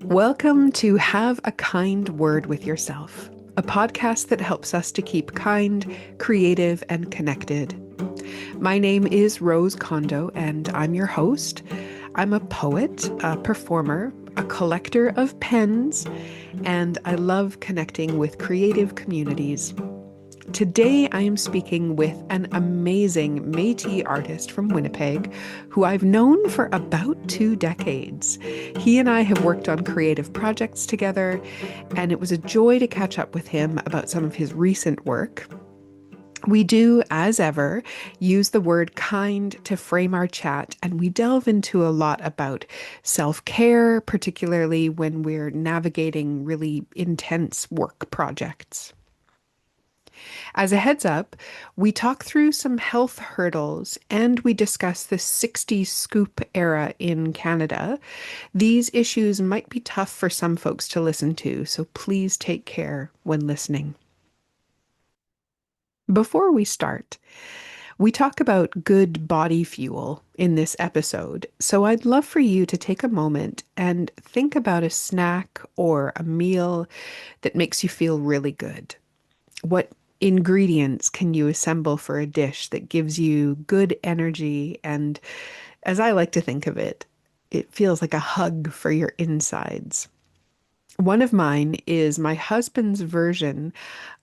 Welcome to Have a Kind Word with Yourself, a podcast that helps us to keep kind, creative, and connected. My name is Rose Kondo, and I'm your host. I'm a poet, a performer, a collector of pens, and I love connecting with creative communities. Today, I am speaking with an amazing Métis artist from Winnipeg who I've known for about 2 decades. He and I have worked on creative projects together, and it was a joy to catch up with him about some of his recent work. We do, as ever, use the word kind to frame our chat, and we delve into a lot about self-care, particularly when we're navigating really intense work projects. As a heads up, we talk through some health hurdles and we discuss the 60s scoop era in Canada. These issues might be tough for some folks to listen to, so please take care when listening. Before we start, we talk about good body fuel in this episode, so I'd love for you to take a moment and think about a snack or a meal that makes you feel really good. What ingredients can you assemble for a dish that gives you good energy and, as I like to think of it, it feels like a hug for your insides? One of mine is my husband's version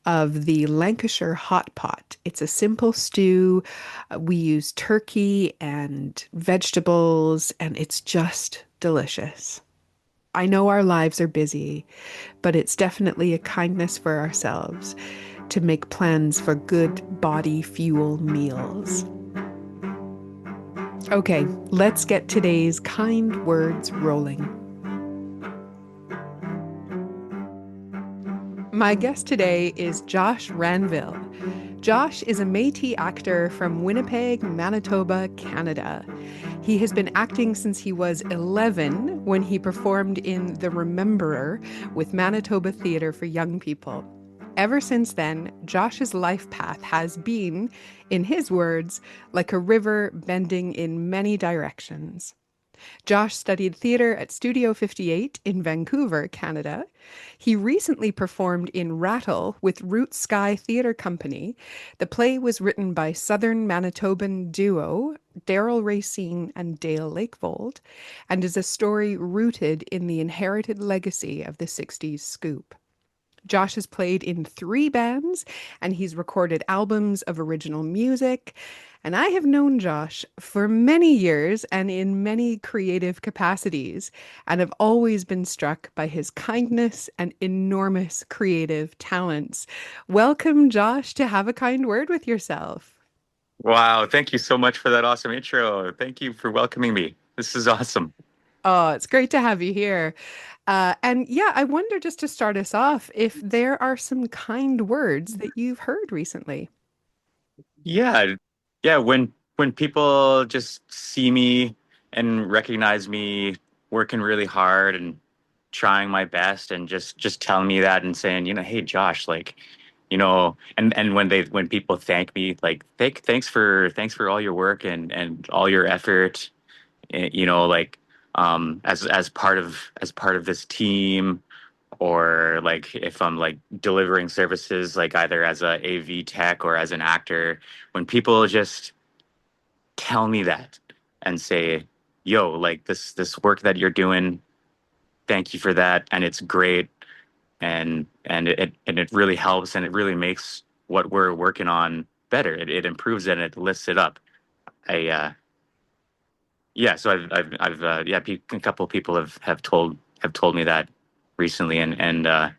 of the Lancashire hot pot. It's a simple stew. We use turkey and vegetables, and it's just delicious. I know our lives are busy, but it's definitely a kindness for ourselves to make plans for good body fuel meals. Okay, let's get today's kind words rolling. My guest today is Josh Ranville. Josh is a Métis actor from Winnipeg, Manitoba, Canada. He has been acting since he was 11 when he performed in The Rememberer with Manitoba Theatre for Young People. Ever since then, Josh's life path has been, in his words, like a river bending in many directions. Josh studied theatre at Studio 58 in Vancouver, Canada. He recently performed in Rattle with Root Sky Theatre Company. The play was written by Southern Manitoban duo Daryl Racine and Dale Lakevold, and is a story rooted in the inherited legacy of the 60s Scoop. Josh has played in 3 bands and he's recorded albums of original music. And I have known Josh for many years and in many creative capacities, and have always been struck by his kindness and enormous creative talents. Welcome, Josh, to Have a Kind Word with Yourself. Wow, thank you so much for that awesome intro. Thank you for welcoming me. This is awesome. Oh, it's great to have you here. And yeah, I wonder, just to start us off, if there are some kind words that you've heard recently. Yeah, yeah, when people just see me and recognize me working really hard and trying my best and just telling me that and saying, hey Josh, like, and when people thank me, like thanks for all your work and all your effort, like as part of this team, or like if I'm like delivering services, like either as a AV tech or as an actor, when people just tell me that and say, yo, like this work that you're doing, thank you for that, and it's great, and it really helps, and it really makes what we're working on better. It improves it and it lifts it up. I Yeah, so a couple of people have told me that recently, and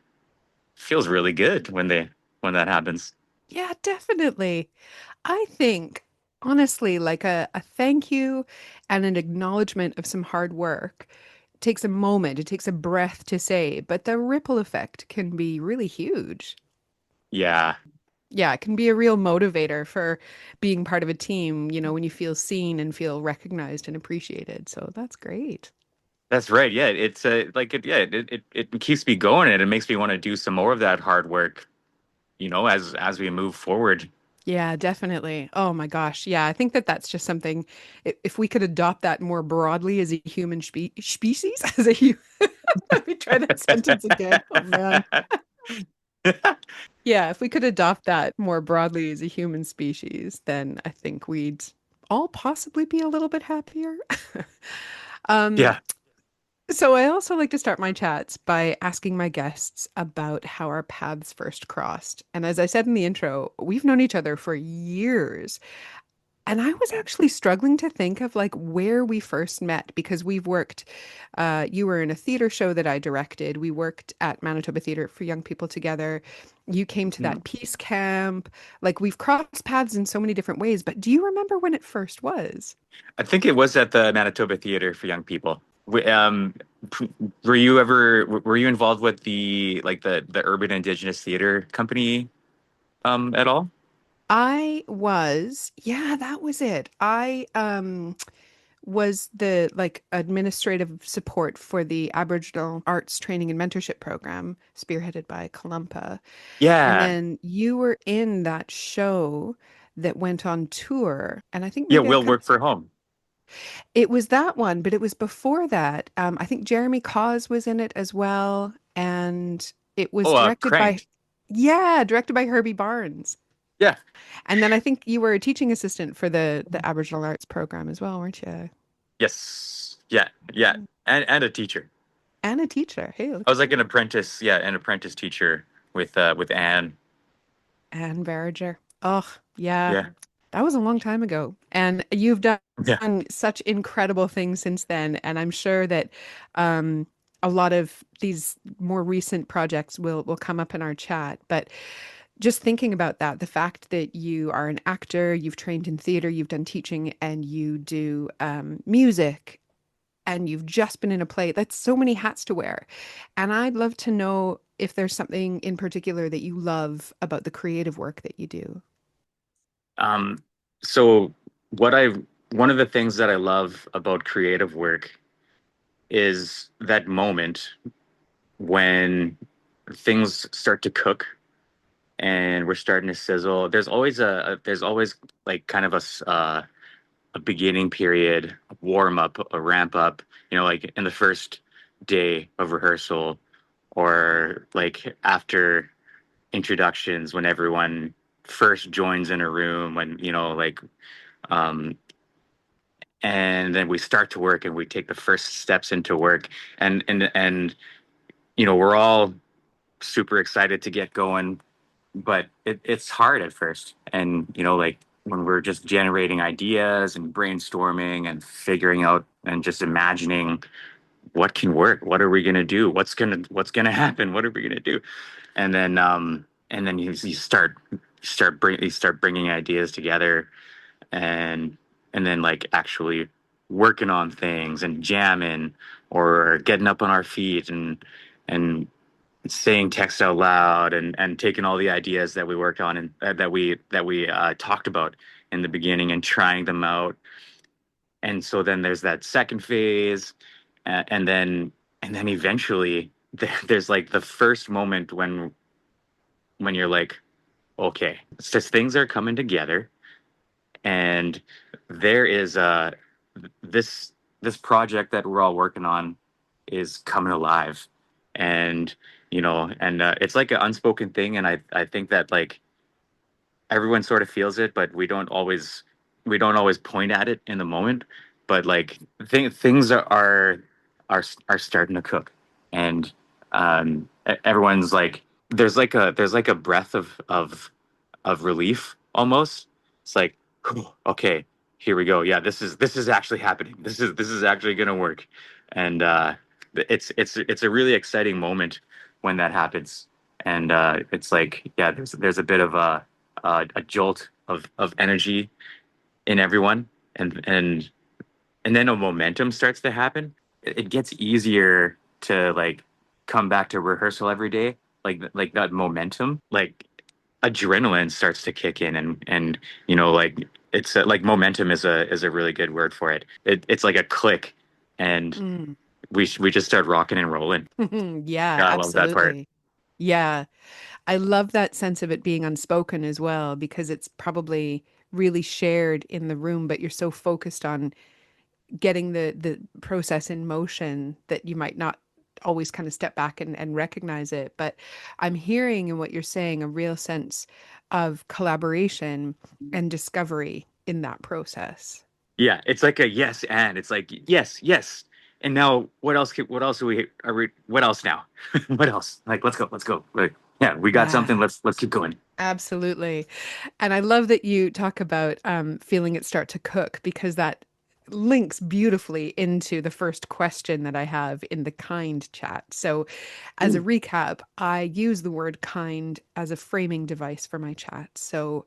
feels really good when that happens. Yeah, definitely. I think, honestly, like a thank you and an acknowledgement of some hard work takes a moment, it takes a breath to say, but the ripple effect can be really huge. Yeah, Yeah, it can be a real motivator for being part of a team, when you feel seen and feel recognized and appreciated. So that's great. that's right. Yeah, it's like it. Yeah, it keeps me going, and it makes me want to do some more of that hard work. As we move forward. Yeah, definitely. Oh my gosh. Yeah, I think that that's just something, if we could adopt that more broadly as a human species, as a human, let me try that sentence again. Oh man. Yeah, if we could adopt that more broadly as a human species, then I think we'd all possibly be a little bit happier. Um, Yeah. so I also like to start my chats by asking my guests about how our paths first crossed. And as I said in the intro, we've known each other for years. And I was actually struggling to think of like where we first met because we've worked, you were in a theater show that I directed. We worked at Manitoba Theater for Young People together. You came to Mhm. that peace camp. Like we've crossed paths in so many different ways, but do you remember when it first was? I think it was at the Manitoba Theater for Young People. P- were you ever were you involved with the like the Urban Indigenous Theater Company at all? I was, yeah, that was it. I was the like administrative support for the Aboriginal Arts Training and Mentorship Program, spearheaded by Kalumpa. And Yeah. then you were in that show that went on tour. And I think Yeah, maybe I Will kind work of, for home. it was that one, but it was before that. I think Jeremy Cause was in it as well. And it was Oh, directed by, Cranked. yeah, directed by Herbie Barnes. Yeah. And then I think you were a teaching assistant for the Aboriginal Arts program as well, weren't you? Yes. Yeah. Yeah. And a teacher. And a teacher. Hey, I look was at like that. an apprentice, yeah, an apprentice teacher with Anne. Anne Barriger. Oh, yeah. Yeah. That was a long time ago. And you've done Yeah. such incredible things since then. And I'm sure that um, a lot of these more recent projects will come up in our chat. But just thinking about that, the fact that you are an actor, you've trained in theater, you've done teaching, and you do music, and you've just been in a play, that's so many hats to wear. And I'd love to know if there's something in particular that you love about the creative work that you do. Um, so what I one of the things that I love about creative work is that moment when things start to cook and we're starting to sizzle. There's always like kind of a beginning period, a warm up, a ramp up, like in the first day of rehearsal or like after introductions when everyone first joins in a room when, um, and then we start to work and we take the first steps into work and we're all super excited to get going, but it's hard at first. And, like when we're just generating ideas and brainstorming and figuring out and just imagining what can work, what are we going to do? What's going to happen? What are we going to do? And then you start bringing ideas together and and then like actually working on things and jamming or getting up on our feet and saying text out loud and taking all the ideas that we worked on and that we talked about in the beginning and trying them out. And so then there's that second phase, and then eventually there's like the first moment when you're like, okay, it's just things are coming together, and there is this this project that we're all working on is coming alive, and it's like an unspoken thing, and I think that like everyone sort of feels it, but we don't always point at it in the moment. But like things are starting to cook, and everyone's like there's like a breath of relief almost. It's like, "Whew, okay, here we go. Yeah, this is actually happening. This is actually gonna work," and it's a really exciting moment when that happens. And it's like, yeah, there's a bit of a jolt of energy in everyone, and then a momentum starts to happen. It gets easier to like come back to rehearsal every day, like that momentum, like adrenaline starts to kick in, and like it's like momentum is a really good word for it. It's like a click, and Mm. we just start rocking and rolling. Yeah, Yeah, I love that part. absolutely. Yeah. I love that sense of it being unspoken as well, because it's probably really shared in the room, but you're so focused on getting the process in motion that you might not always kind of step back and recognize it. But I'm hearing in what you're saying a real sense of collaboration and discovery in that process. Yeah, it's like a yes and it's like yes, yes. And now what else are we what else now? What else? Like let's go. Like yeah, we got Yeah. something. Let's keep going. Absolutely. And I love that you talk about feeling it start to cook, because that links beautifully into the first question that I have in the kind chat. So, as a Ooh. recap, I use the word kind as a framing device for my chat. So,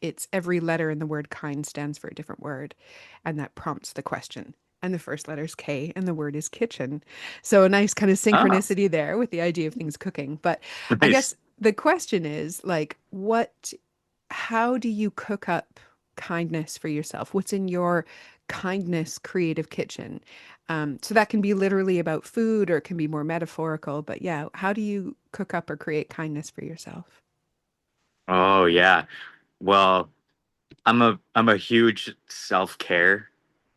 it's every letter in the word kind stands for a different word, and that prompts the question. And the first letter is K, and the word is kitchen. So, a nice kind of Ah, synchronicity there with the idea of things cooking. But I nice. guess the question is like, how do you cook up kindness for yourself? What's in your kindness creative kitchen? So that can be literally about food or it can be more metaphorical, but yeah, how do you cook up or create kindness for yourself? Oh yeah. Well, I'm a huge self-care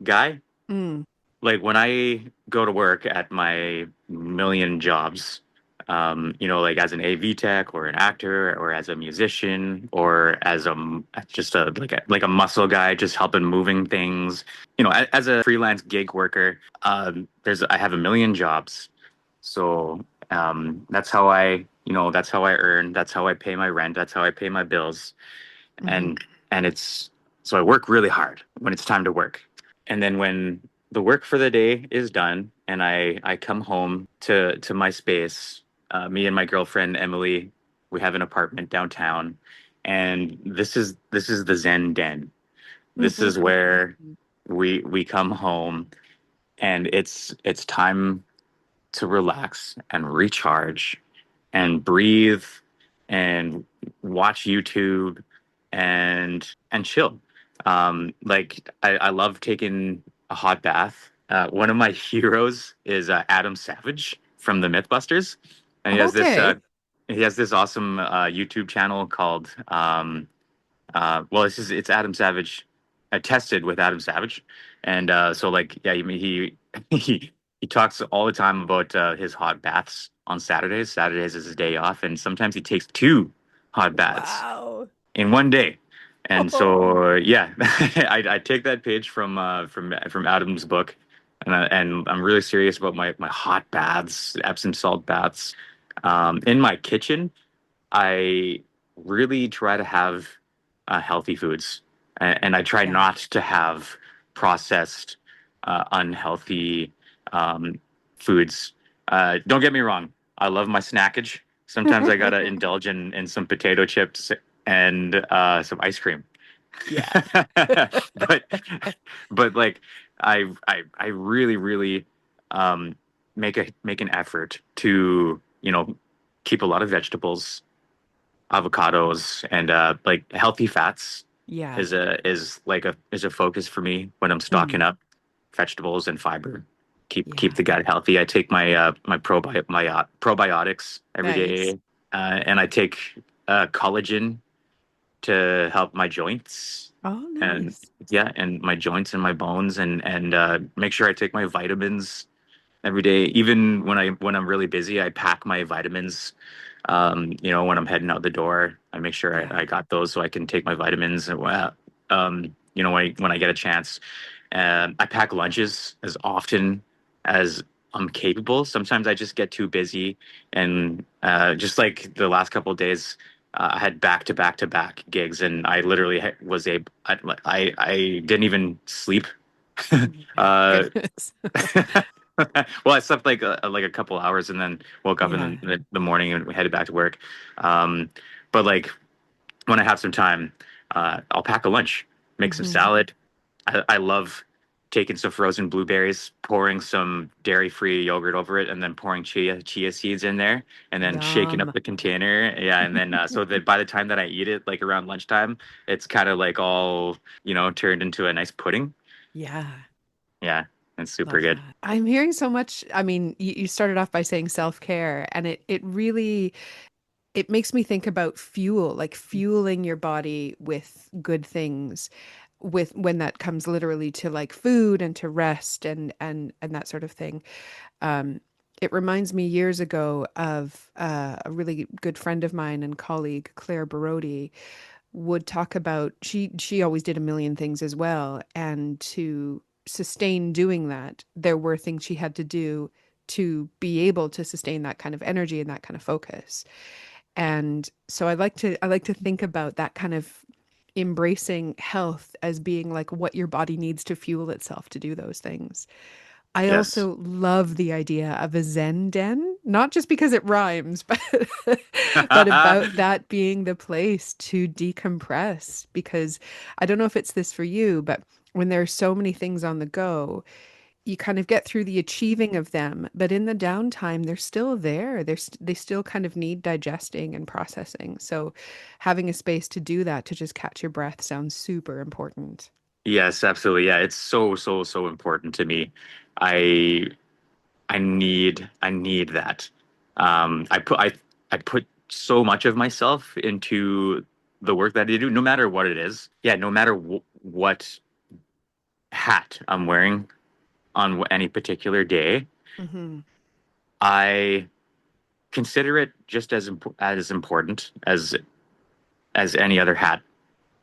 guy. Mm. Like when I go to work at my million jobs, like as an AV tech or an actor or as a musician or as just like a muscle guy, just helping moving things. As a freelance gig worker, I have a million jobs, so that's how I earn, that's how I pay my rent, that's how I pay my bills, Hmm. and it's so I work really hard when it's time to work. And then when the work for the day is done and I come home to my space, me and my girlfriend Emily, we have an apartment downtown, and this is the Zen den. This is where we come home, and it's time to relax and recharge and breathe and watch YouTube and chill. I love taking a hot bath. One of my heroes is Adam Savage from the Mythbusters, and Okay. he has this awesome YouTube channel called well, it's Adam Savage, tested with Adam Savage, and so like yeah, he talks all the time about his hot baths on Saturdays. Saturdays is his day off, and sometimes he takes two hot baths Wow. in one day. And Oh, so yeah, I take that page from Adam's book, and I'm really serious about my hot baths, Epsom salt baths. In my kitchen, I really try to have healthy foods, and I try yeah. not to have processed, unhealthy foods. Don't get me wrong, I love my snackage. Sometimes I gotta indulge in some potato chips and some ice cream. Yeah. but but like I really really um, make an effort to keep a lot of vegetables, avocados, and like healthy fats Yeah. is a focus for me when I'm stocking Mhm. up vegetables and fiber. Keep Yeah. the gut healthy. I take my probiotics every Nice. day, and I take collagen to help my joints Oh, and nice. yeah, and my joints and my bones, and make sure I take my vitamins every day. Even when I'm really busy, I pack my vitamins. When I'm heading out the door, I make sure Yeah. I got those so I can take my vitamins. When I get a chance, I pack lunches as often as I'm capable. Sometimes I just get too busy, and just like the last couple of days, I had back to back to back gigs, and I literally was I didn't even sleep. My uh, goodness. well, I slept like a couple hours and then woke up Yeah. in the morning and headed back to work. Um, but like when I have some time, I'll pack a lunch, make some Hmm. salad. I love taking some frozen blueberries, pouring some dairy-free yogurt over it, and then pouring chia seeds in there, and then shaking up Yum. the container. Yeah, and then so that by the time that I eat it, like around lunchtime, it's kind of like all turned into a nice pudding. Yeah. Yeah, it's super Love good. that. I'm hearing so much. I mean, you started off by saying self-care, and it really it makes me think about fuel, like fueling your body with good things, with when that comes literally to like food and to rest and that sort of thing. Um, it reminds me years ago of a really good friend of mine and colleague, Claire Barodi, would talk about she always did a million things as well, and to sustain doing that, there were things she had to do to be able to sustain that kind of energy and that kind of focus. And so I like to think about that kind of embracing health as being like what your body needs to fuel itself to do those things. I Yes. also love the idea of a Zen den, not just because it rhymes, but but about that being the place to decompress. Because I don't know if it's this for you, but when there are so many things on the go, you kind of get through the achieving of them, but in the downtime, they're still there. They still kind of need digesting and processing. So having a space to do that, to just catch your breath, sounds super important. Yes, absolutely. Yeah, it's so, so, so important to me. I I need that. I put so much of myself into the work that I do, no matter what it is. Yeah, no matter what hat I'm wearing on any particular day, Hmm. I consider it just as important as any other hat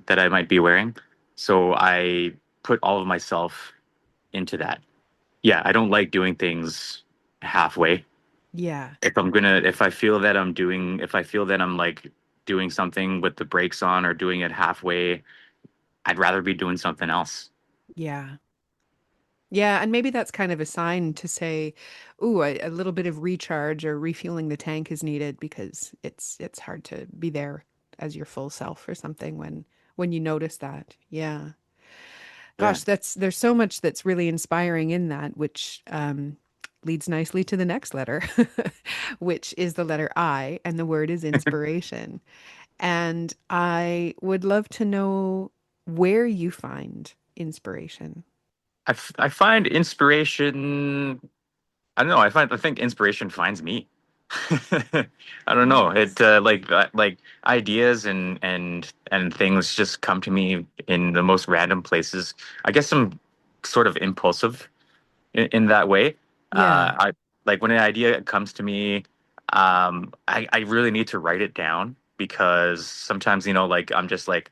that I might be wearing. So I put all of myself into that. Yeah, I don't like doing things halfway. Yeah, If I feel that I'm like doing something with the brakes on or doing it halfway, I'd rather be doing something else. yeah. Yeah, and maybe that's kind of a sign to say, "Ooh, a little bit of recharge or refueling the tank is needed," because it's hard to be there as your full self or something when you notice that. Yeah. Yeah. Gosh, that's there's so much that's really inspiring in that, which leads nicely to the next letter, which is the letter I, and the word is inspiration. And I would love to know where you find inspiration. I find inspiration. I don't know. I think inspiration finds me. I don't know. It Nice. like ideas and things just come to me in the most random places. I guess I'm sort of impulsive in that way. Yeah. I like when an idea comes to me, I really need to write it down because sometimes, like I'm just like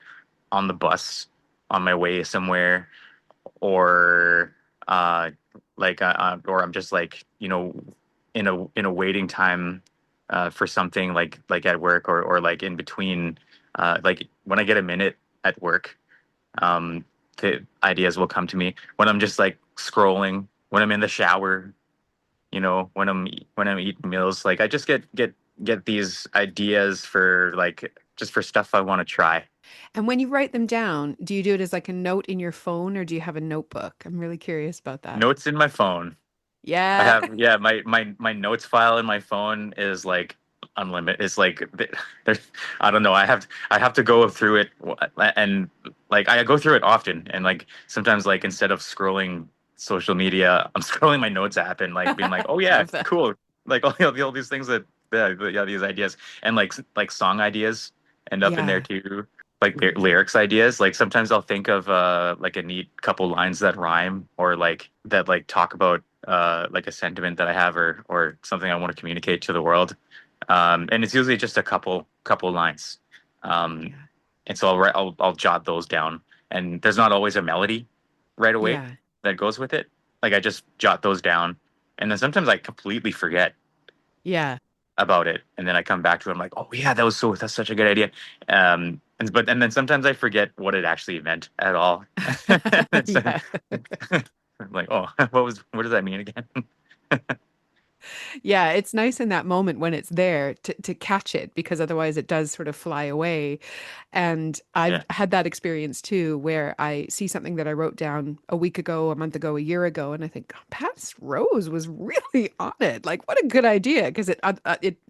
on the bus on my way somewhere or uh or I'm just like, in a waiting time for something like at work or like in between like when I get a minute at work, um, the ideas will come to me when I'm just like scrolling, when I'm in the shower, when I'm eating meals. Like I just get these ideas for like just for stuff I want to try. And when you write them down, do you do it as like a note in your phone or do you have a notebook? I'm really curious about that. Notes in my phone. I Yeah. have, yeah, my notes file in my phone is like unlimited. It's like there's I don't know. I have to go through it and like I go through it often and like sometimes like instead of scrolling social media, I'm scrolling my notes app and like being like, "Oh yeah, Love that. cool." Like all these things that yeah, these ideas and like song ideas end up in there Yeah. too. Like lyrics ideas. Like sometimes I'll think of like a neat couple lines that rhyme or like that like talk about like a sentiment that I have or something I want to communicate to the world. And it's usually just a couple lines. Um, Yeah. and so I'll jot those down. And there's not always a melody right away Yeah. that goes with it. Like I just jot those down, and then sometimes I completely forget Yeah. about it, and then I come back to it. I'm like, oh yeah, that's such a good idea. And then sometimes I forget what it actually meant at all. It's, Yeah. I'm like, oh, what does that mean again? Yeah, it's nice in that moment when it's there to catch it because otherwise it does sort of fly away. And I've Yeah. had that experience too, where I see something that I wrote down a week ago, a month ago, a year ago, and I think, "Oh, Pat Rose was really on it. Like, what a good idea!" Because it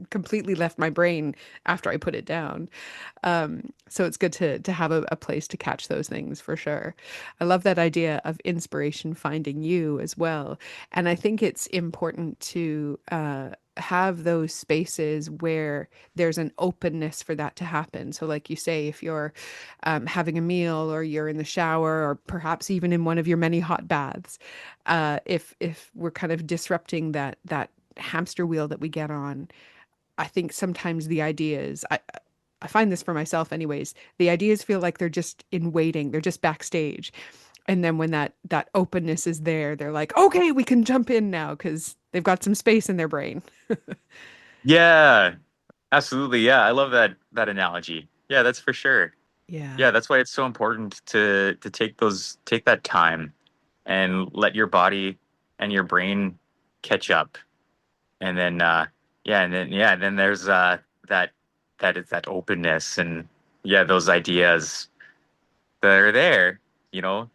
completely left my brain after I put it down. So it's good to have a place to catch those things for sure. I love that idea of inspiration finding you as well. And I think it's important to have those spaces where there's an openness for that to happen. So, like you say, if you're having a meal or you're in the shower or perhaps even in one of your many hot baths, if we're kind of disrupting that hamster wheel that we get on, I think sometimes the ideas, I find this for myself anyways, the ideas feel like they're just in waiting, they're just backstage. And then when that openness is there, they're like, okay, we can jump in now because they've got some space in their brain. Yeah, absolutely. Yeah, I love that analogy. Yeah, that's for sure. Yeah. Yeah, that's why it's so important to take that time and let your body and your brain catch up. And then and then there's that that openness and yeah, those ideas that are there,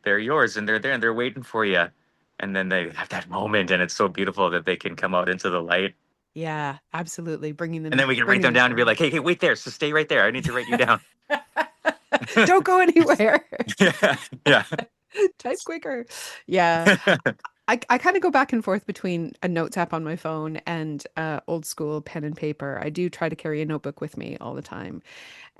they're yours and they're there and they're waiting for you. And then they have that moment and it's so beautiful that they can come out into the light. Yeah, absolutely. And then we can write Bringing them them down and be forward. like, hey, wait there. So stay right there. I need to write you down. Don't go anywhere. Yeah. Yeah. Type quicker. Yeah. I kind of go back and forth between a notes app on my phone and old school pen and paper. I do try to carry a notebook with me all the time.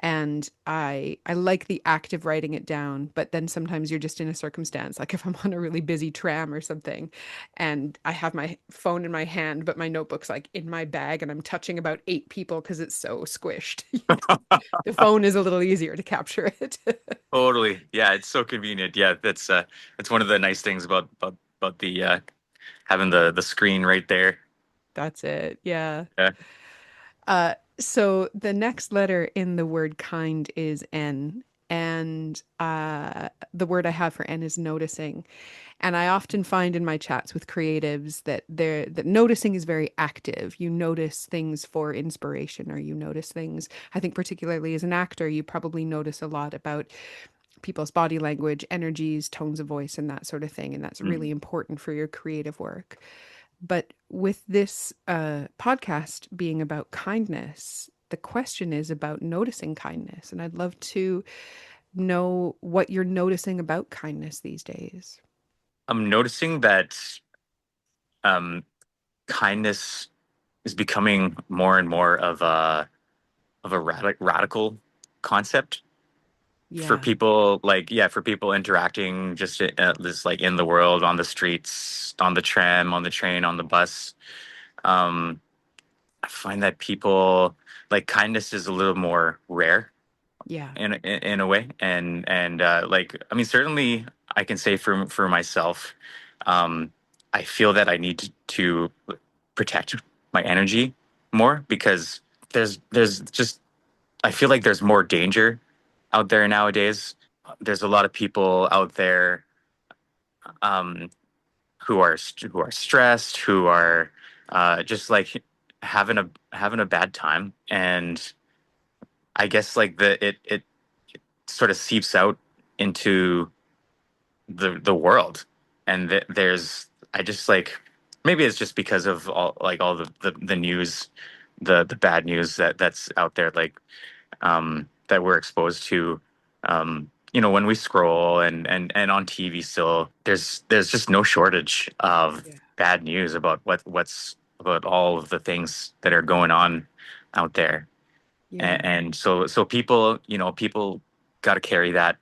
And I like the act of writing it down, but then sometimes you're just in a circumstance, like if I'm on a really busy tram or something, and I have my phone in my hand, but my notebook's like in my bag and I'm touching about 8 people because it's so squished. The phone is a little easier to capture it. Totally. Yeah, it's so convenient. Yeah, that's one of the nice things about the having the screen right there. That's it. Yeah. Yeah. So the next letter in the word kind is N. And the word I have for N is noticing. And I often find in my chats with creatives that noticing is very active. You notice things for inspiration, or you notice things. I think particularly as an actor, you probably notice a lot about people's body language, energies, tones of voice, and that sort of thing. And that's Mm. really important for your creative work. But with this podcast being about kindness, the question is about noticing kindness. And I'd love to know what you're noticing about kindness these days. I'm noticing that um kindness is becoming more and more of a radical concept for Yeah. people like yeah for people interacting just like in the world on the streets on the tram on the train on the bus. um I find that people like kindness is a little more rare Yeah. in a way and like I mean certainly I can say for myself. um I feel that I need to protect my energy more because there's just I feel like there's more danger out there nowadays. There's a lot of people out there um, who are stressed, who are just like having a bad time, and I guess like it sort of seeps out into the world, and there's I just like maybe it's just because of all the news, the bad news that's out there, like that we're exposed to. When we scroll and on TV still, there's just no shortage of Yeah. bad news about what's about all of the things that are going on out there. Yeah. And so people got to carry that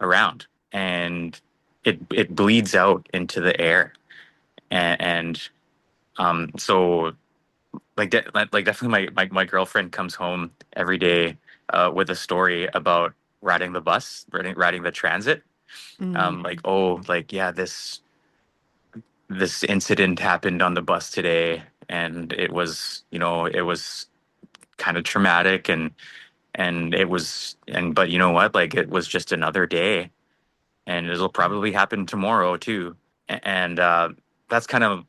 around, and it bleeds out into the air. And so like definitely my girlfriend comes home every day with a story about riding the transit. Mm. Like, oh, like yeah, this incident happened on the bus today, and it was kind of traumatic, and it was and but you know what, like it was just another day, and it'll Yeah. probably happen tomorrow too. And that's kind of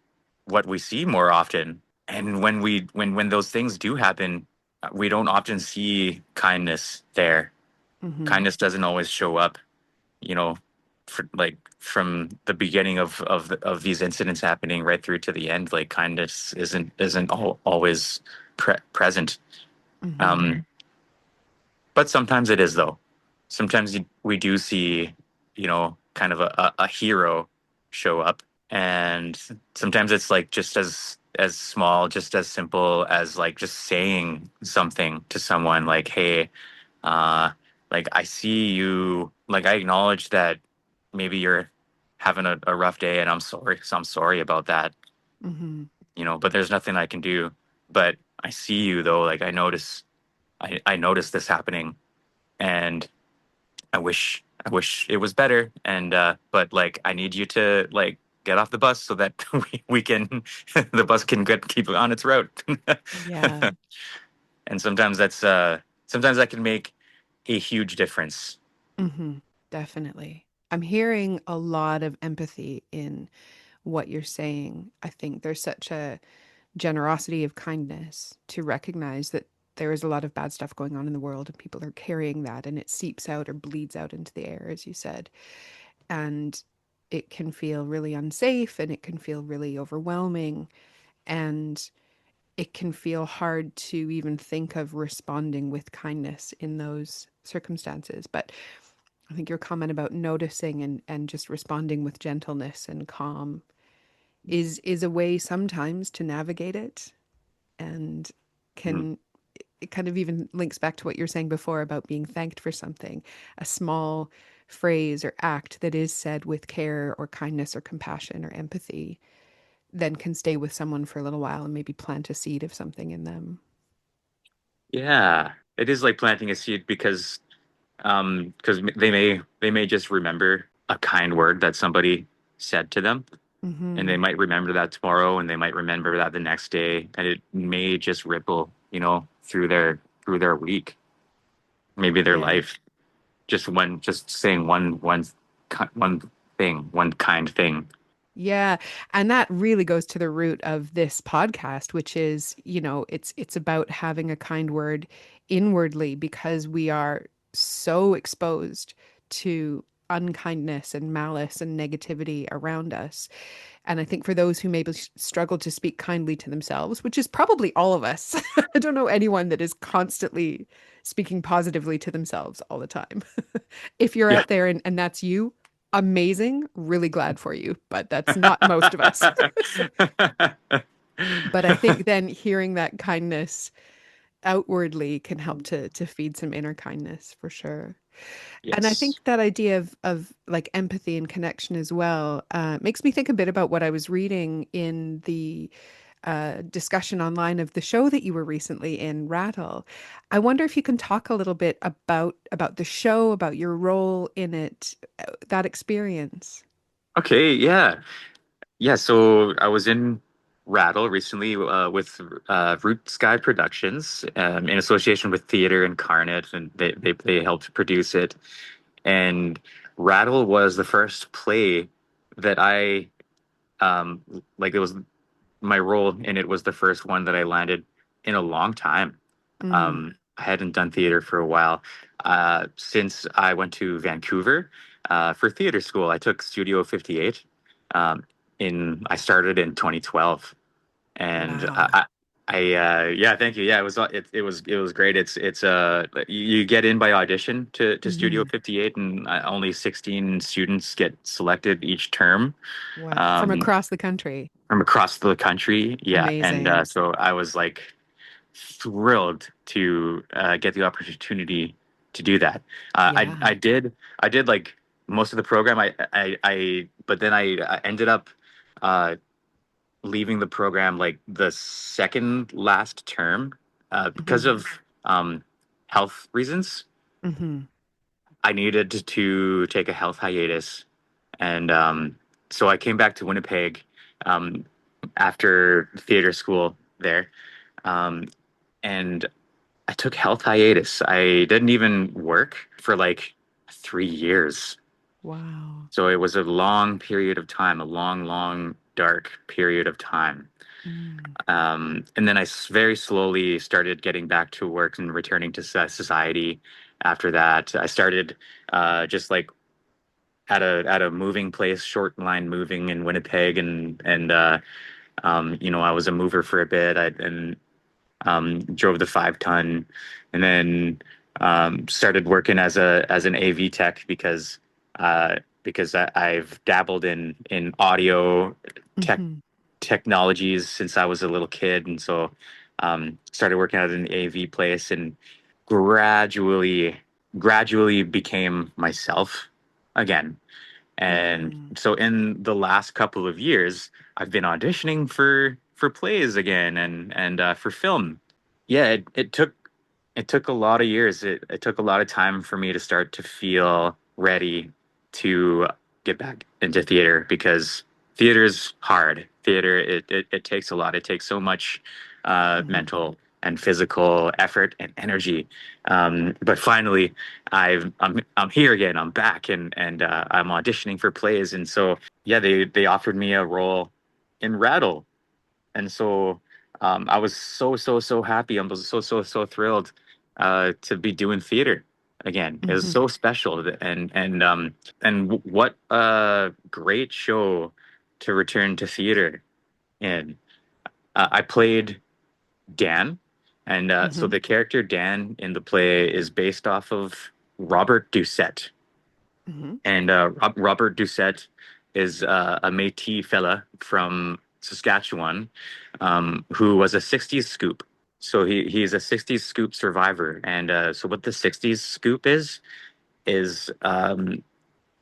what we see more often. And when those things do happen, we don't often see kindness there. Hmm. Kindness doesn't always show up, you know, from the beginning of these incidents happening right through to the end. Like kindness isn't always present. Hmm. Um, but sometimes it is though. Sometimes we do see, kind of a hero show up. And sometimes it's like just as small, just as simple as like just saying something to someone like, hey, uh, like I see you, like I acknowledge that maybe you're having a rough day and I'm sorry. So I'm sorry about that, Mm-hmm. but there's nothing I can do. But I see you though, like I notice this happening and I wish it was better. And but like I need you to like get off the bus so that we can the bus can keep on its route. Yeah. And sometimes that can make a huge difference. Mm-hmm. Definitely. I'm hearing a lot of empathy in what you're saying. I think there's such a generosity of kindness to recognize that there is a lot of bad stuff going on in the world and people are carrying that and it seeps out or bleeds out into the air, as you said. And it can feel really unsafe and it can feel really overwhelming. And it can feel hard to even think of responding with kindness in those circumstances. But I think your comment about noticing and just responding with gentleness and calm is a way sometimes to navigate it and Mhm. can it kind of even links back to what you were saying before about being thanked for something, a small phrase or act that is said with care or kindness or compassion or empathy, then can stay with someone for a little while and maybe plant a seed of something in them. Yeah, it is like planting a seed because they may just remember a kind word that somebody said to them, and they Mm-hmm. might remember that tomorrow, and they might remember that the next day, and it may just ripple, through their week, maybe their Yeah. life. Just saying one thing, one kind thing. Yeah, and that really goes to the root of this podcast, which is, it's about having a kind word inwardly because we are so exposed to unkindness and malice and negativity around us. And I think for those who maybe struggle to speak kindly to themselves, which is probably all of us, I don't know anyone that is constantly speaking positively to themselves all the time. If you're Yeah. out there and that's you, amazing, really glad for you, but that's not most of us. But I think then hearing that kindness outwardly can help to feed some inner kindness for sure. And I Yes. think that idea of like empathy and connection as well makes me think a bit about what I was reading in the discussion online of the show that you were recently in, Rattle. I wonder if you can talk a little bit about the show, about your role in it, that experience. Okay. Yeah. Yeah. So I was in Rattle recently with Root Sky Productions in association with Theater Incarnate, and they helped produce it. And Rattle was the first play that I like. It was my role in it was the first one that I landed in a long time. Mm, I hadn't done theater for a while. Since I went to Vancouver for theater school. I took Studio 58. Um, I started in 2012, and wow. yeah, thank you. Yeah, it was great. It's you get in by audition to Studio Hmm. 58, and only 16 students get selected each term. Wow. From Um, across the country. from across the country. Yeah, and Amazing. so I was like thrilled to get the opportunity to do that. Yeah. I did like most of the program. But then I ended up uh, leaving the program like the second last term because Hmm. of um, health reasons. Hmm. I needed to take a health hiatus, and so I came back to Winnipeg um, after theater school there, um, and I took health hiatus. I didn't even work for like 3 years. Wow. So it was a long period of time, a long, long, dark period of time. Mm. And then very slowly started getting back to work and returning to society. After that, I started just like at a moving place, short line moving in Winnipeg, and I was a mover for a bit. Drove the 5 ton, and then started working as an AV tech because I've dabbled in audio tech Hmm. technologies since I was a little kid, and so started working at an AV place, and gradually gradually became myself again. And Hmm. so in the last couple of years, I've been auditioning for plays again and for film. Yeah, it took a lot of years. It took a lot of time for me to start to feel ready to get back into theater because theater's hard. Theater it takes a lot. It takes so much Hmm. mental and physical effort and energy. But finally, I'm here again. I'm back and I'm auditioning for plays. And so yeah, they offered me a role in Rattle, and so I was so happy. I was so thrilled to be doing theater again. It was Hmm. so special, and what a great show to return to theater in. I played Dan, and so Hmm. the character Dan in the play is based off of Robert Doucette. Hmm. And Robert Doucette is a Métis fella from Saskatchewan who was a Sixties Scoop. So he's a Sixties Scoop survivor. And so what the Sixties Scoop is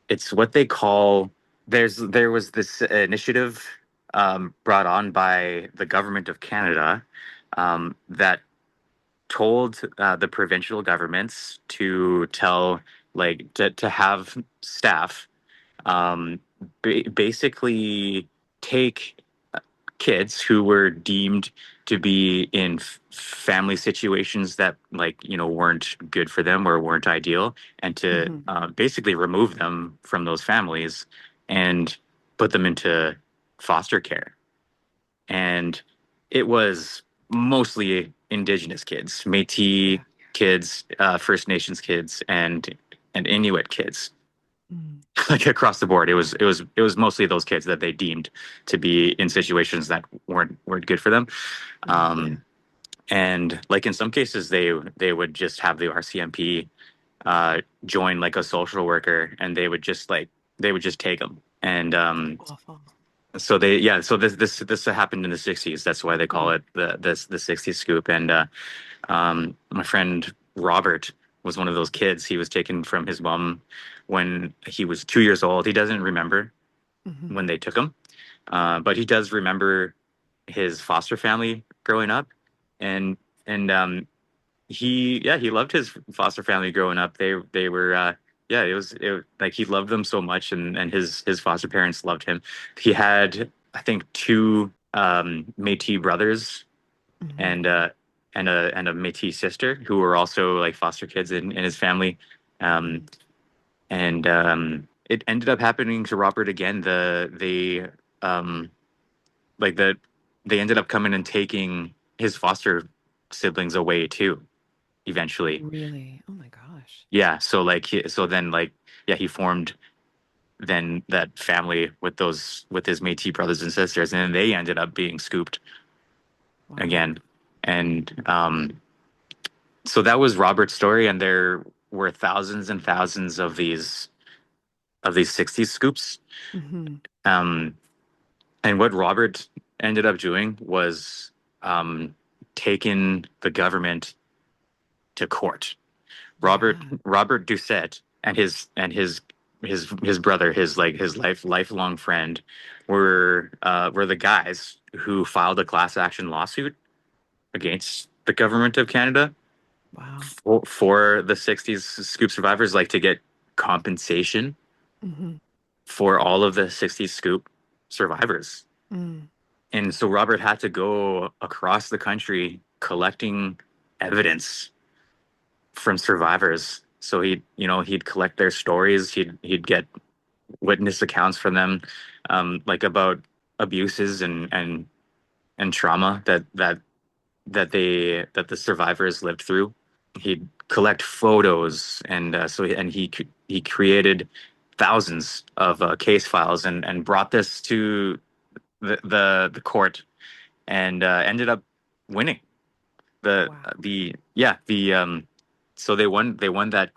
it's what they call there was this initiative brought on by the government of Canada that told the provincial governments to tell to have staff basically take kids who were deemed to be in family situations that weren't good for them or weren't ideal, and to Hmm. basically remove them from those families and put them into foster care. And it was mostly Indigenous kids, Métis Yeah. kids, First Nations kids, and Inuit kids, Mm. like across the board. It was mostly those kids that they deemed to be in situations that weren't good for them. Right. Um, and like in some cases, they would just have the RCMP join like a social worker, and they would just take them. And That's awful. so they yeah so this happened in the 60s. That's why they call Mm. it the 60s scoop. And my friend Robert was one of those kids. He was taken from his mom when he was 2 years old. He doesn't remember Hmm. when they took him, but he does remember his foster family growing up. And and he loved his foster family growing up. They were yeah, like he loved them so much, and his foster parents loved him. He had, I think, two Métis brothers Hmm. and and a Métis sister who were also like foster kids in his family. Um, and it ended up happening to Robert again. Um, like the they ended up coming and taking his foster siblings away too eventually. Really? Oh my gosh. Yeah, so so then yeah, he formed then that family with his Métis brothers and sisters, and then they ended up being scooped Wow. again. And so that was Robert's story, and there were thousands and thousands of these 60s scoops. Hmm. Um, and what Robert ended up doing was um, taking the government to court. Yeah. Robert Doucette and his brother, his lifelong friend, were the guys who filed a class action lawsuit against the government of Canada Wow. for the 60s scoop survivors, like to get compensation Hmm. for all of the 60s scoop survivors. Mm. And so Robert had to go across the country collecting evidence from survivors. So he'd collect their stories. He'd get witness accounts from them, like about abuses and trauma that the survivors lived through. He'd collect photos, and he created thousands of case files and brought this to the court, and ended up winning Wow. the yeah the so they won that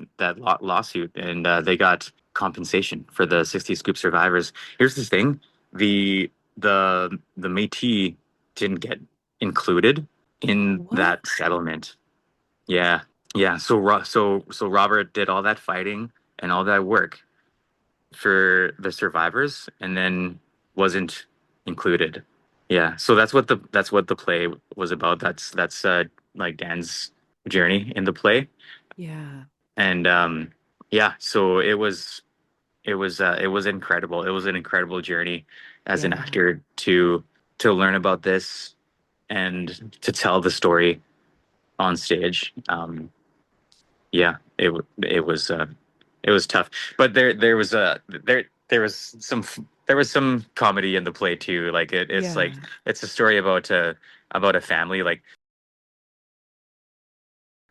lawsuit, and they got compensation for the 60 Scoop survivors. Here's the thing: the Métis didn't get included in What? that settlement. Yeah, yeah. So Robert did all that fighting and all that work for the survivors, and then wasn't included. Yeah. So that's what the play was about. That's like Dan's journey in the play, Yeah. and yeah. So it was incredible. It was an incredible journey as an Yeah. actor to learn about this and to tell the story on stage. Yeah, it was tough, but there was some comedy in the play too. Like it's like Yeah. it's a story about a family, like,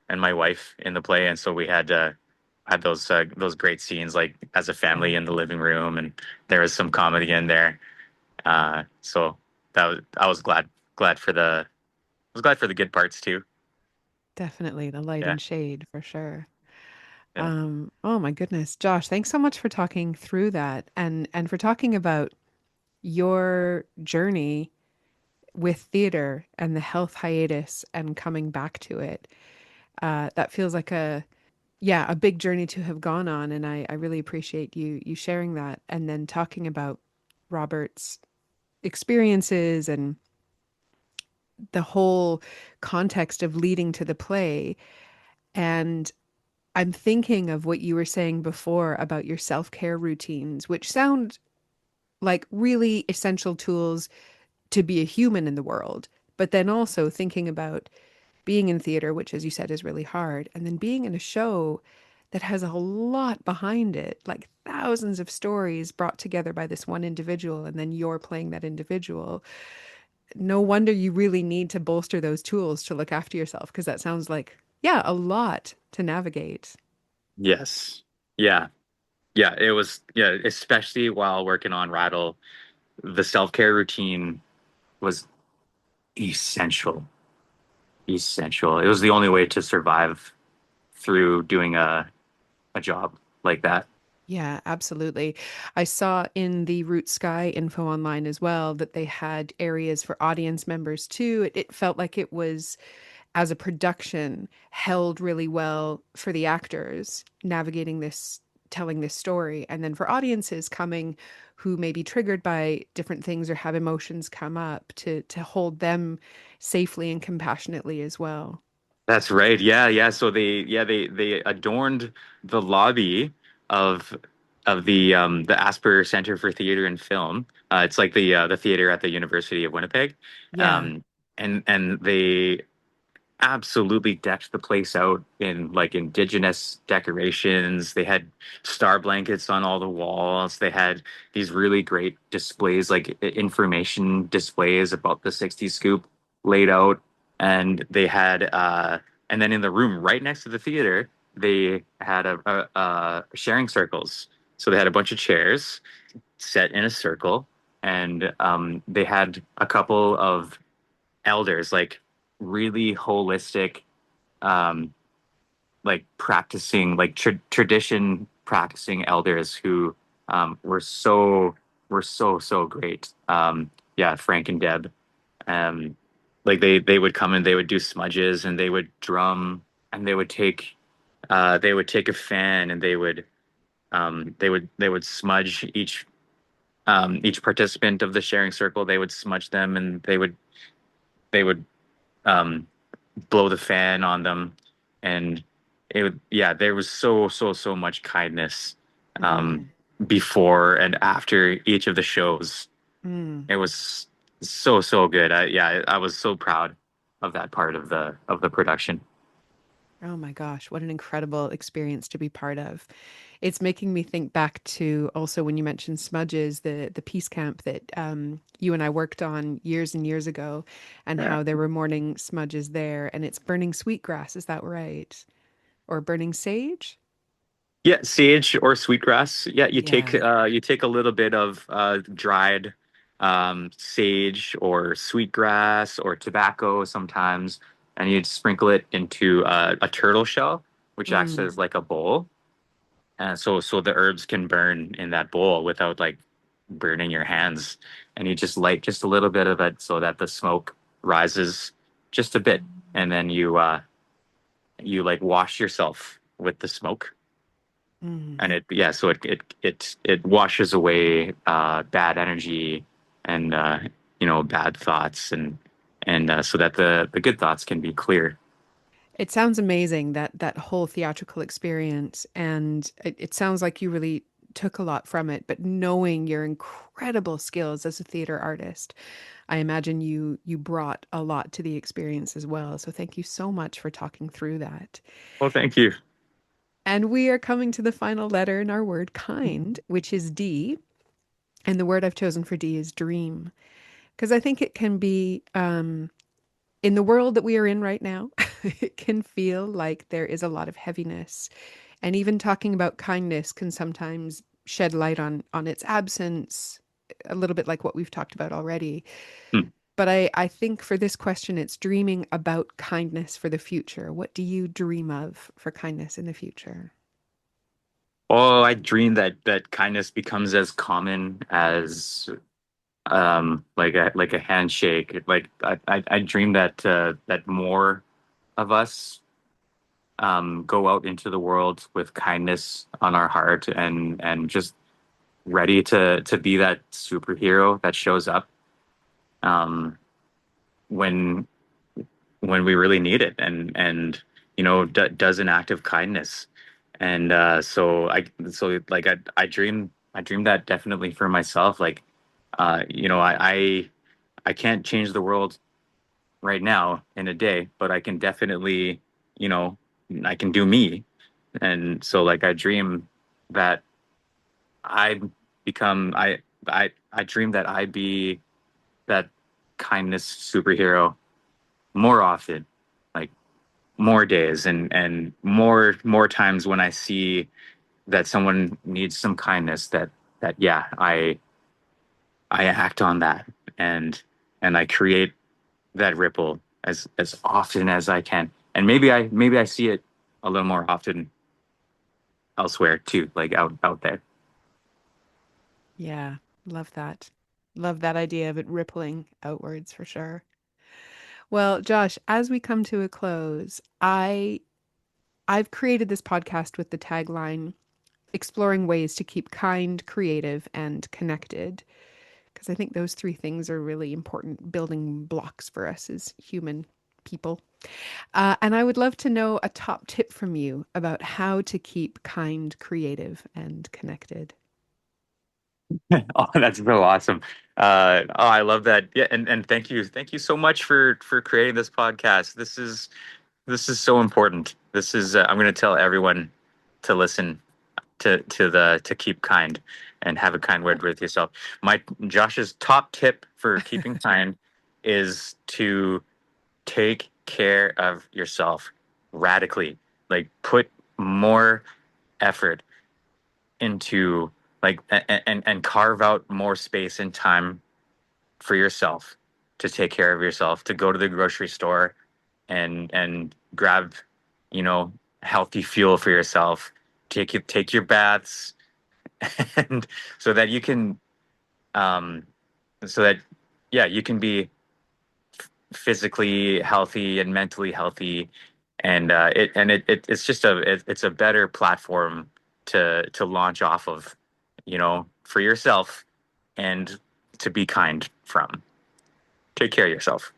and my wife in the play, and so we had those great scenes like as a family Yeah. in the living room, and there was some comedy in there. So I was glad for the I was glad for the good parts too. Definitely the light Yeah, and shade for sure. yeah, Oh my goodness. Josh, thanks so much for talking through that and for talking about your journey with theater and the health hiatus and coming back to it. That feels like a big journey to have gone on, and I really appreciate you sharing that and then talking about Robert's experiences and the whole context of leading to the play. And I'm thinking of what you were saying before about your self-care routines, which sound like really essential tools to be a human in the world. But then also thinking about being in theater, which, as you said, is really hard, and then being in a show that has a lot behind it, like thousands of stories brought together by this one individual, and then you're playing that individual. No wonder you really need to bolster those tools to look after yourself, because that sounds like, yeah, a lot to navigate. yes, yeah. Yeah, it was, yeah, especially while working on Rattle, the self-care routine was essential. Essential. It was the only way to survive through doing a job like that. Yeah, absolutely. I saw in the Root Sky info online as well that they had areas for audience members too. It felt like it was, as a production, held really well for the actors navigating this, telling this story, and then for audiences coming who may be triggered by different things or have emotions come up to hold them safely and compassionately as well. That's right. Yeah, yeah. So they adorned the lobby of the Asper Center for Theater and Film. It's like the theater at the University of Winnipeg. Yeah. Um, and they absolutely decked the place out in like indigenous decorations. They had star blankets on all the walls. They had these really great displays, like information displays about the 60 Scoop laid out. And they had, and then in the room right next to the theater, they had sharing circles. So they had a bunch of chairs set in a circle, and they had a couple of elders, like really holistic, um, like practicing, like tradition practicing elders who were so great. Yeah, Frank and Deb. Um, like they would come and they would do smudges and they would drum and they would take a fan and they would smudge each participant of the sharing circle. They would smudge them and they would um, blow the fan on them, and it would, yeah, there was so much kindness um, Mm, before and after each of the shows. mm. It was so good. I was so proud of that part of the production. Oh my gosh, what an incredible experience to be part of. It's making me think back to also when you mentioned smudges, the peace camp that you and I worked on years and years ago, and Yeah. how there were morning smudges there, and it's burning sweetgrass, is that right? Or burning sage? Yeah, sage or sweetgrass. Yeah, Yeah. you take a little bit of dried sage or sweetgrass or tobacco sometimes, and you'd sprinkle it into a turtle shell, which acts Mm, as like a bowl, so the herbs can burn in that bowl without like burning your hands. And you just light just a little bit of it so that the smoke rises just a bit, and then you like wash yourself with the smoke. Mm. And it washes away bad energy and bad thoughts, and so that the good thoughts can be clear. It sounds amazing that whole theatrical experience, and it sounds like you really took a lot from it. But knowing your incredible skills as a theater artist, I imagine you brought a lot to the experience as well. So thank you so much for talking through that. Well, thank you. And we are coming to the final letter in our word kind, which is D. And the word I've chosen for D is dream. Because I think it can be, in the world that we are in right now, it can feel like there is a lot of heaviness. And even talking about kindness can sometimes shed light on its absence, a little bit like what we've talked about already. Hmm. But I think for this question, it's dreaming about kindness for the future. What do you dream of for kindness in the future? Oh, I dream that kindness becomes as common as like a handshake. Like I dream that more of us go out into the world with kindness on our heart, and just ready to be that superhero that shows up um, when when we really need it, and does an act of kindness. And I dream that definitely for myself. Like I can't change the world right now in a day, but I can definitely, you know, I can do me. And so like I dream that I I dream that I be that kindness superhero more often, like more days, and more times when I see that someone needs some kindness, that yeah, I act on that, and I create that ripple as often as I can. And maybe I see it a little more often elsewhere too, like out there. Yeah, love that. Love that idea of it rippling outwards for sure. Well, Josh, as we come to a close, I've created this podcast with the tagline exploring ways to keep kind, creative, and connected. Because I think those three things are really important building blocks for us as human people. And I would love to know a top tip from you about how to keep kind, creative, and connected. Oh, that's so awesome. I love that. Yeah, and thank you so much for creating this podcast. This is so important. This is I'm going to tell everyone to listen to keep kind and have a kind word with yourself. My Josh's top tip for keeping kind is to take care of yourself radically. Like put more effort into like and carve out more space and time for yourself to take care of yourself, to go to the grocery store and grab, you know, healthy fuel for yourself. Take your baths, and so that you can um so that yeah, you can be physically healthy and mentally healthy, and it's just it's a better platform to launch off of, for yourself, and to be kind from. Take care of yourself.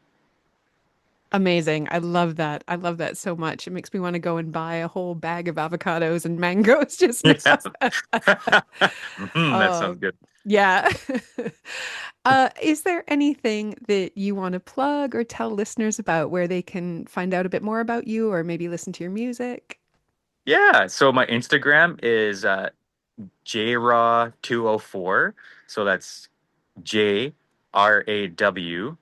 Amazing. I love that. I love that so much. It makes me want to go and buy a whole bag of avocados and mangoes just Yeah. now. That sounds Oh, good. yeah. Is there anything that you want to plug or tell listeners about where they can find out a bit more about you or maybe listen to your music? Yeah, so my Instagram is jraw204. So that's JRAW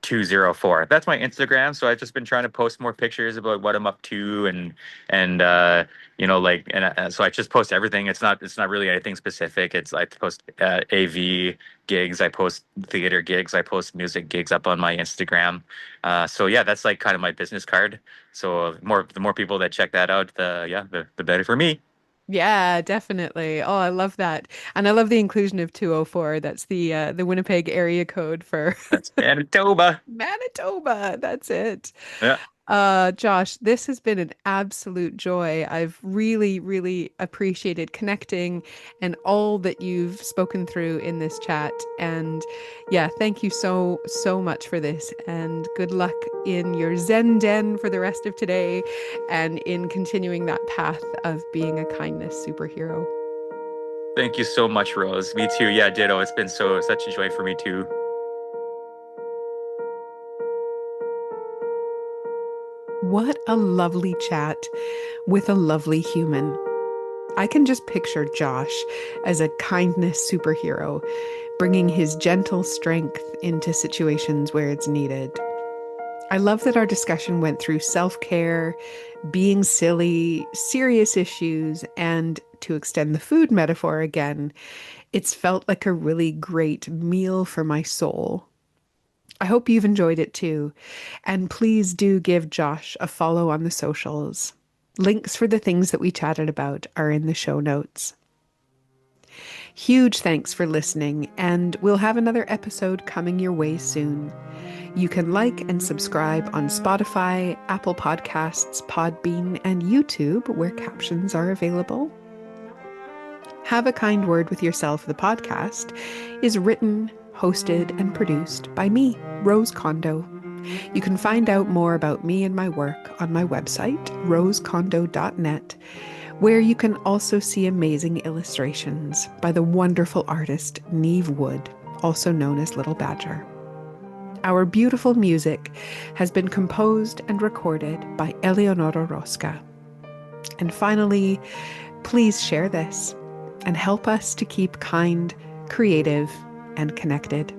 204. That's my Instagram. So I've just been trying to post more pictures about what I'm up to, and so I just post everything. It's not really anything specific. I post AV gigs, I post theater gigs, I post music gigs up on my Instagram. So yeah, that's like kind of my business card. So the more people that check that out, the better for me. Yeah, definitely. Oh, I love that. And I love the inclusion of 204. That's the Winnipeg area code for That's Manitoba. Manitoba. That's it. Yeah. Josh, this has been an absolute joy. I've really, really appreciated connecting and all that you've spoken through in this chat. And yeah, thank you so, so much for this. And good luck in your Zen den for the rest of today and in continuing that path of being a kindness superhero. Thank you so much, Rose. Me too. Yeah, ditto. It's been such a joy for me too. What a lovely chat with a lovely human. I can just picture Josh as a kindness superhero, bringing his gentle strength into situations where it's needed. I love that our discussion went through self care, being silly, serious issues, and to extend the food metaphor again, it's felt like a really great meal for my soul. I hope you've enjoyed it too. And please do give Josh a follow on the socials. Links for the things that we chatted about are in the show notes. Huge thanks for listening, and we'll have another episode coming your way soon. You can like and subscribe on Spotify, Apple Podcasts, Podbean, and YouTube, where captions are available. Have a Kind Word with Yourself, the podcast, is written, hosted, and produced by me, Rose Kondo. You can find out more about me and my work on my website, rosekondo.net, where you can also see amazing illustrations by the wonderful artist Neve Wood, also known as Little Badger. Our beautiful music has been composed and recorded by Eleonora Rosca. And finally, please share this and help us to keep kind, creative, and connected.